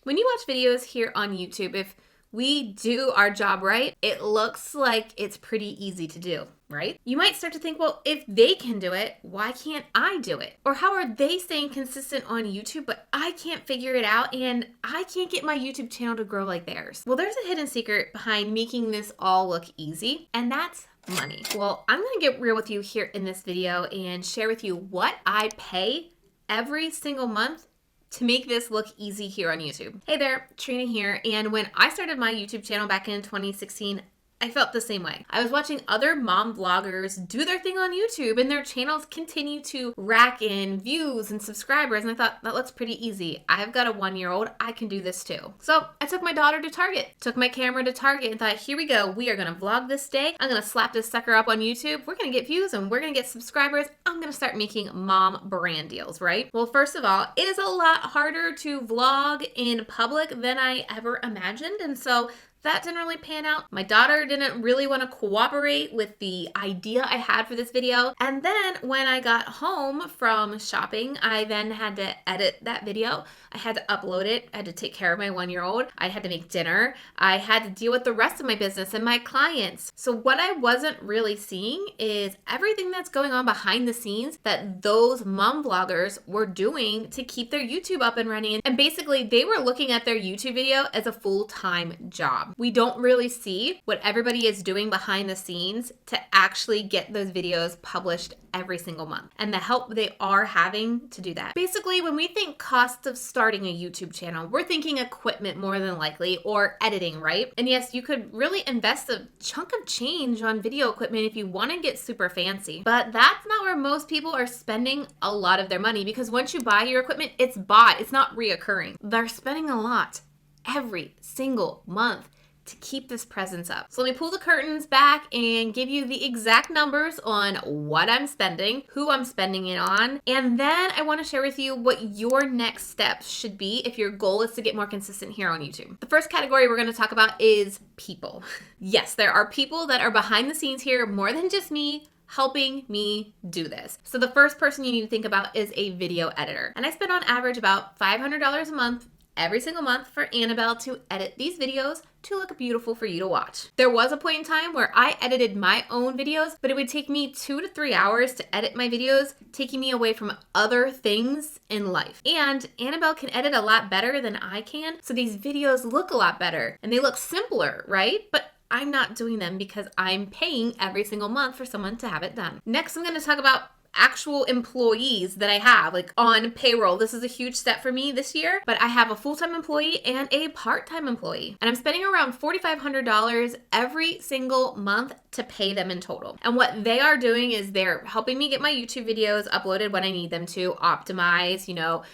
When you watch videos here on YouTube, if we do our job right, it looks like it's pretty easy to do, right? You might start to think, well, if they can do it, why can't I do it? Or how are they staying consistent on YouTube, but I can't figure it out and I can't get my YouTube channel to grow like theirs? Well, there's a hidden secret behind making this all look easy, and that's money. Well, I'm gonna get real with you here in this video and share with you what I pay every single month to make this look easy here on YouTube. Hey there, Trina here, and when I started my YouTube channel back in 2016, I felt the same way. I was watching other mom vloggers do their thing on YouTube and their channels continue to rack in views and subscribers, and I thought, that looks pretty easy. I've got a 1-year-old, I can do this too. So I took my daughter to Target, took my camera to Target and thought, here we go, we are gonna vlog this day. I'm gonna slap this sucker up on YouTube. We're gonna get views and we're gonna get subscribers. I'm gonna start making mom brand deals, right? Well, first of all, it is a lot harder to vlog in public than I ever imagined, and so that didn't really pan out. My daughter didn't really want to cooperate with the idea I had for this video. And then when I got home from shopping, I then had to edit that video. I had to upload it. I had to take care of my 1-year-old. I had to make dinner. I had to deal with the rest of my business and my clients. So what I wasn't really seeing is everything that's going on behind the scenes that those mom vloggers were doing to keep their YouTube up and running. And basically they were looking at their YouTube video as a full-time job. We don't really see what everybody is doing behind the scenes to actually get those videos published every single month and the help they are having to do that. Basically, when we think cost of starting a YouTube channel, we're thinking equipment more than likely, or editing, right? And yes, you could really invest a chunk of change on video equipment if you want to get super fancy, but that's not where most people are spending a lot of their money, because once you buy your equipment, it's bought, it's not reoccurring. They're spending a lot every single month to keep this presence up. So let me pull the curtains back and give you the exact numbers on what I'm spending, who I'm spending it on, and then I want to share with you what your next steps should be if your goal is to get more consistent here on YouTube. The first category we're going to talk about is people. Yes, there are people that are behind the scenes here more than just me, helping me do this. So the first person you need to think about is a video editor. And I spend on average about $500 a month every single month for Annabelle to edit these videos to look beautiful for you to watch. There was a point in time where I edited my own videos, but it would take me 2 to 3 hours to edit my videos, taking me away from other things in life. And Annabelle can edit a lot better than I can, so these videos look a lot better and they look simpler, right? But I'm not doing them because I'm paying every single month for someone to have it done. Next, I'm going to talk about actual employees that I have like on payroll. This is a huge step for me this year, but I have a full-time employee and a part-time employee, and I'm spending around $4,500 every single month to pay them in total. And what they are doing is they're helping me get my YouTube videos uploaded when I need them to, optimize,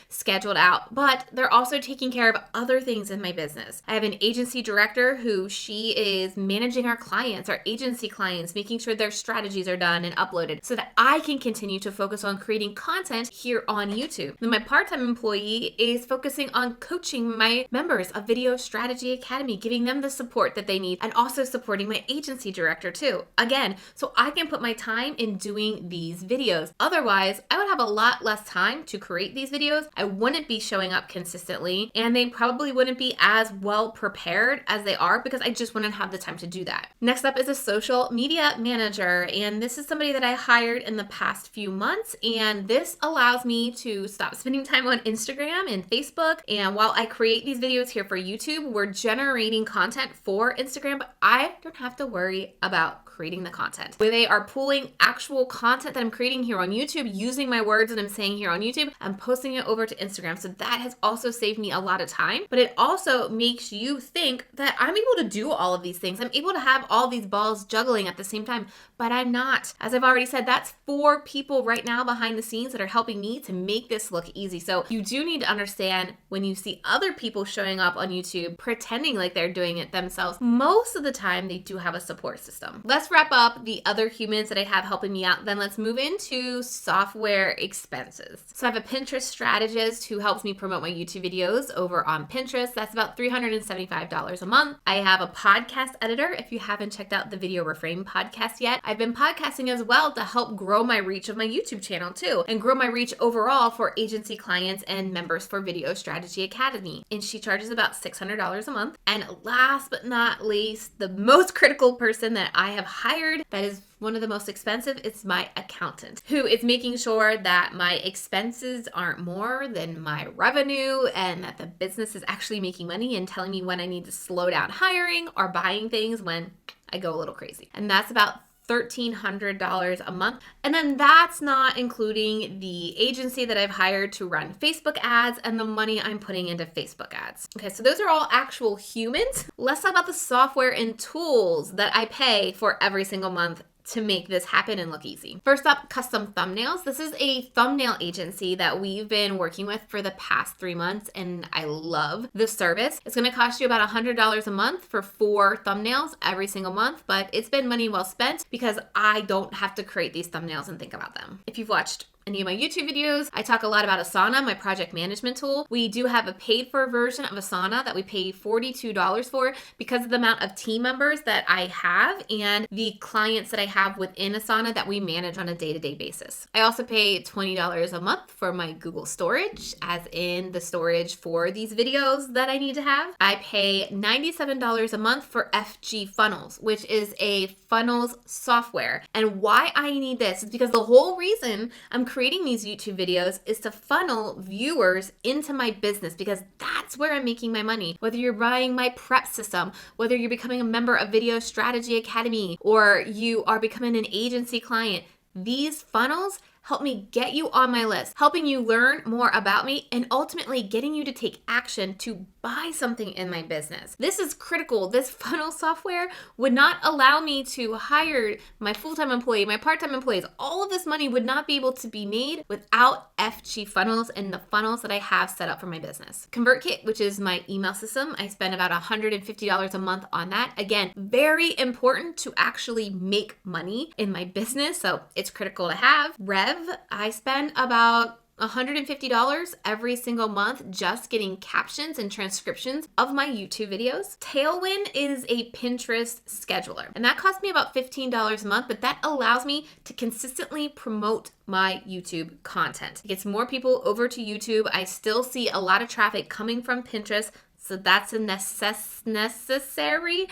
scheduled out, but they're also taking care of other things in my business. I have an agency director who she is managing our clients, our agency clients, making sure their strategies are done and uploaded so that I can continue to focus on creating content here on YouTube. Then my part-time employee is focusing on coaching my members of Video Strategy Academy, giving them the support that they need, and also supporting my agency director too. Again, so I can put my time in doing these videos. Otherwise, I would have a lot less time to create these videos. I wouldn't be showing up consistently, and they probably wouldn't be as well prepared as they are because I just wouldn't have the time to do that. Next up is a social media manager, and this is somebody that I hired in the past few months, and this allows me to stop spending time on Instagram and Facebook. And while I create these videos here for YouTube, we're generating content for Instagram, but I don't have to worry about creating the content. Where they are pulling actual content that I'm creating here on YouTube, using my words that I'm saying here on YouTube, and posting it over to Instagram. So that has also saved me a lot of time, but it also makes you think that I'm able to do all of these things. I'm able to have all these balls juggling at the same time, but I'm not. As I've already said, that's 4 people right now behind the scenes that are helping me to make this look easy. So you do need to understand when you see other people showing up on YouTube pretending like they're doing it themselves, most of the time they do have a support system. Let's wrap up the other humans that I have helping me out. Then let's move into software expenses. So I have a Pinterest strategist who helps me promote my YouTube videos over on Pinterest. That's about $375 a month. I have a podcast editor. If you haven't checked out the Video Reframe podcast yet, I've been podcasting as well to help grow my reach of of my YouTube channel too and grow my reach overall for agency clients and members for Video Strategy Academy. And she charges about $600 a month. And last but not least, the most critical person that I have hired that is one of the most expensive is my accountant, who is making sure that my expenses aren't more than my revenue and that the business is actually making money and telling me when I need to slow down hiring or buying things when I go a little crazy. And that's about $1,300 a month. And then that's not including the agency that I've hired to run Facebook ads and the money I'm putting into Facebook ads. Okay, so those are all actual humans. Let's talk about the software and tools that I pay for every single month to make this happen and look easy. First up, custom thumbnails. This is a thumbnail agency that we've been working with for the past 3 months, and I love the service. It's gonna cost you about $100 a month for 4 thumbnails every single month, but it's been money well spent because I don't have to create these thumbnails and think about them. If you've watched any of my YouTube videos, I talk a lot about Asana, my project management tool. We do have a paid for version of Asana that we pay $42 for because of the amount of team members that I have and the clients that I have within Asana that we manage on a day-to-day basis. I also pay $20 a month for my Google storage, as in the storage for these videos that I need to have. I pay $97 a month for FG Funnels, which is a funnels software. And why I need this is because the whole reason I'm creating these YouTube videos is to funnel viewers into my business because that's where I'm making my money. Whether you're buying my prep system, whether you're becoming a member of Video Strategy Academy, or you are becoming an agency client, these funnels help me get you on my list, helping you learn more about me and ultimately getting you to take action to buy something in my business. This is critical. This funnel software would not allow me to hire my full-time employee, my part-time employees. All of this money would not be able to be made without FG Funnels and the funnels that I have set up for my business. ConvertKit, which is my email system, I spend about $150 a month on that. Again, very important to actually make money in my business, so it's critical to have. Rev, I spend about $150 every single month just getting captions and transcriptions of my YouTube videos. Tailwind is a Pinterest scheduler, and that costs me about $15 a month, but that allows me to consistently promote my YouTube content. It gets more people over to YouTube. I still see a lot of traffic coming from Pinterest, so that's a necessary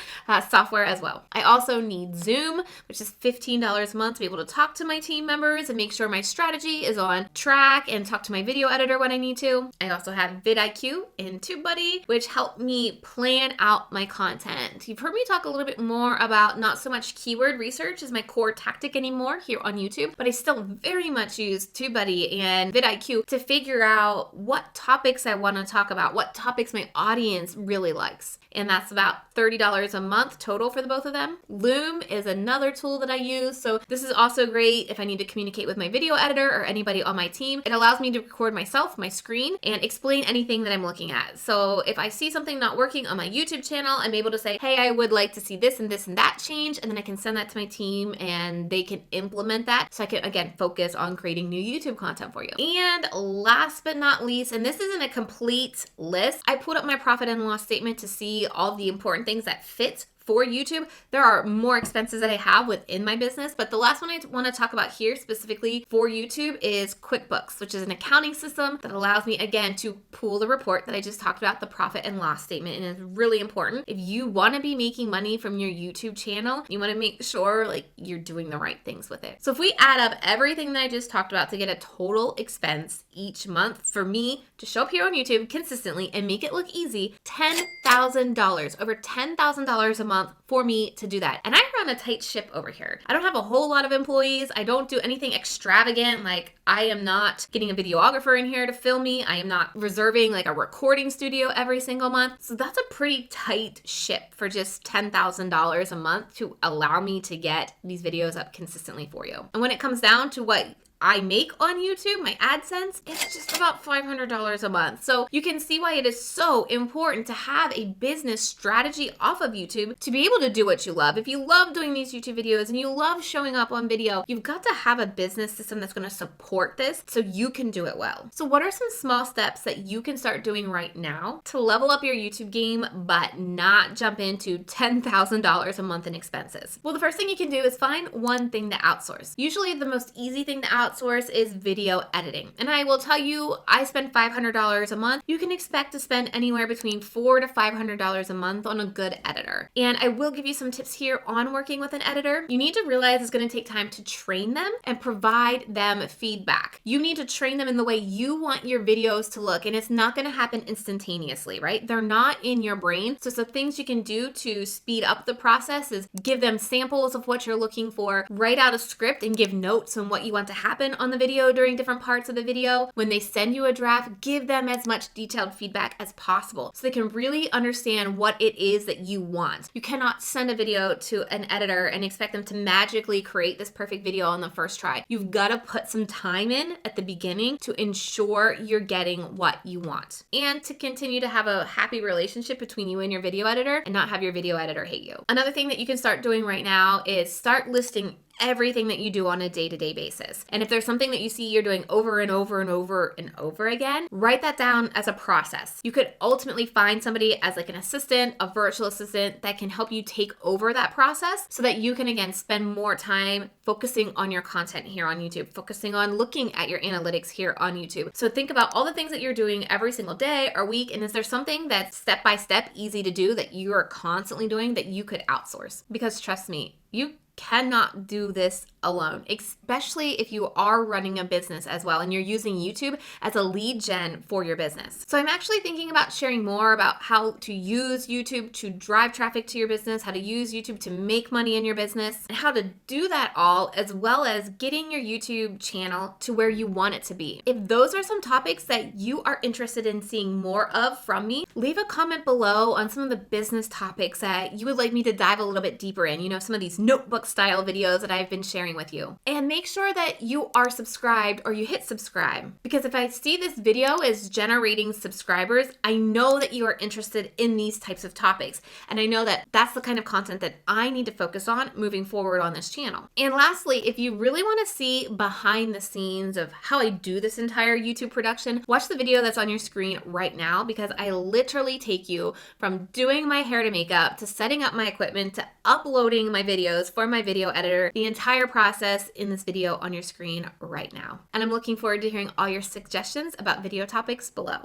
software as well. I also need Zoom, which is $15 a month to be able to talk to my team members and make sure my strategy is on track and talk to my video editor when I need to. I also have vidIQ and TubeBuddy, which help me plan out my content. You've heard me talk a little bit more about not so much keyword research as my core tactic anymore here on YouTube, but I still very much use TubeBuddy and vidIQ to figure out what topics I want to talk about, what topics my audience really likes. And that's about $30 a month total for the both of them. Loom is another tool that I use. So this is also great if I need to communicate with my video editor or anybody on my team. It allows me to record myself, my screen, and explain anything that I'm looking at. So if I see something not working on my YouTube channel, I'm able to say, hey, I would like to see this and that change. And then I can send that to my team and they can implement that. So I can, again, focus on creating new YouTube content for you. And last but not least, and this isn't a complete list, I put up my profit and loss statement to see all the important things that fit for YouTube. There are more expenses that I have within my business, but the last one I want to talk about here specifically for YouTube is QuickBooks, which is an accounting system that allows me, again, to pull the report that I just talked about, the profit and loss statement, and it's really important. If you want to be making money from your YouTube channel, you want to make sure like you're doing the right things with it. So if we add up everything that I just talked about to get a total expense each month for me to show up here on YouTube consistently and make it look easy, $10,000, over $10,000 a month for me to do that. And I run a tight ship over here. I don't have a whole lot of employees. I don't do anything extravagant. Like I am not getting a videographer in here to film me. I am not reserving like a recording studio every single month. So that's a pretty tight ship for just $10,000 a month to allow me to get these videos up consistently for you. And when it comes down to what I make on YouTube, my AdSense, it's just about $500 a month. So you can see why it is so important to have a business strategy off of YouTube to be able to do what you love. If you love doing these YouTube videos and you love showing up on video, you've got to have a business system that's going to support this so you can do it well. So what are some small steps that you can start doing right now to level up your YouTube game but not jump into $10,000 a month in expenses? Well, the first thing you can do is find one thing to outsource. Usually the most easy thing to outsource outsource is video editing. And I will tell you, I spend $500 a month. You can expect to spend anywhere between $400 to $500 a month on a good editor. And I will give you some tips here on working with an editor. You need to realize it's going to take time to train them and provide them feedback. You need to train them in the way you want your videos to look, and it's not going to happen instantaneously, right? They're not in your brain. So some things you can do to speed up the process is give them samples of what you're looking for, write out a script and give notes on what you want to happen on the video during different parts of the video. When they send you a draft, give them as much detailed feedback as possible so they can really understand what it is that you want. You cannot send a video to an editor and expect them to magically create this perfect video on the first try. You've got to put some time in at the beginning to ensure you're getting what you want and to continue to have a happy relationship between you and your video editor and not have your video editor hate you. Another thing that you can start doing right now is start listing everything that you do on a day-to-day basis. And if there's something that you see you're doing over and over and over and over again, write that down as a process. You could ultimately find somebody as like an assistant, a virtual assistant that can help you take over that process so that you can again spend more time focusing on your content here on YouTube, focusing on looking at your analytics here on YouTube. So think about all the things that you're doing every single day or week, and is there something that's step-by-step easy to do that you are constantly doing that you could outsource? Because trust me, you cannot do this alone, especially if you are running a business as well and you're using YouTube as a lead gen for your business. So I'm actually thinking about sharing more about how to use YouTube to drive traffic to your business, how to use YouTube to make money in your business, and how to do that all, as well as getting your YouTube channel to where you want it to be. If those are some topics that you are interested in seeing more of from me, leave a comment below on some of the business topics that you would like me to dive a little bit deeper in. You know, some of these notebook style videos that I've been sharing with you. And make sure that you are subscribed or you hit subscribe, because if I see this video is generating subscribers, I know that you are interested in these types of topics. And I know that that's the kind of content that I need to focus on moving forward on this channel. And lastly, if you really want to see behind the scenes of how I do this entire YouTube production, watch the video that's on your screen right now, because I literally take you from doing my hair to makeup to setting up my equipment to uploading my videos for my video editor, the entire process in this video on your screen right now. And I'm looking forward to hearing all your suggestions about video topics below.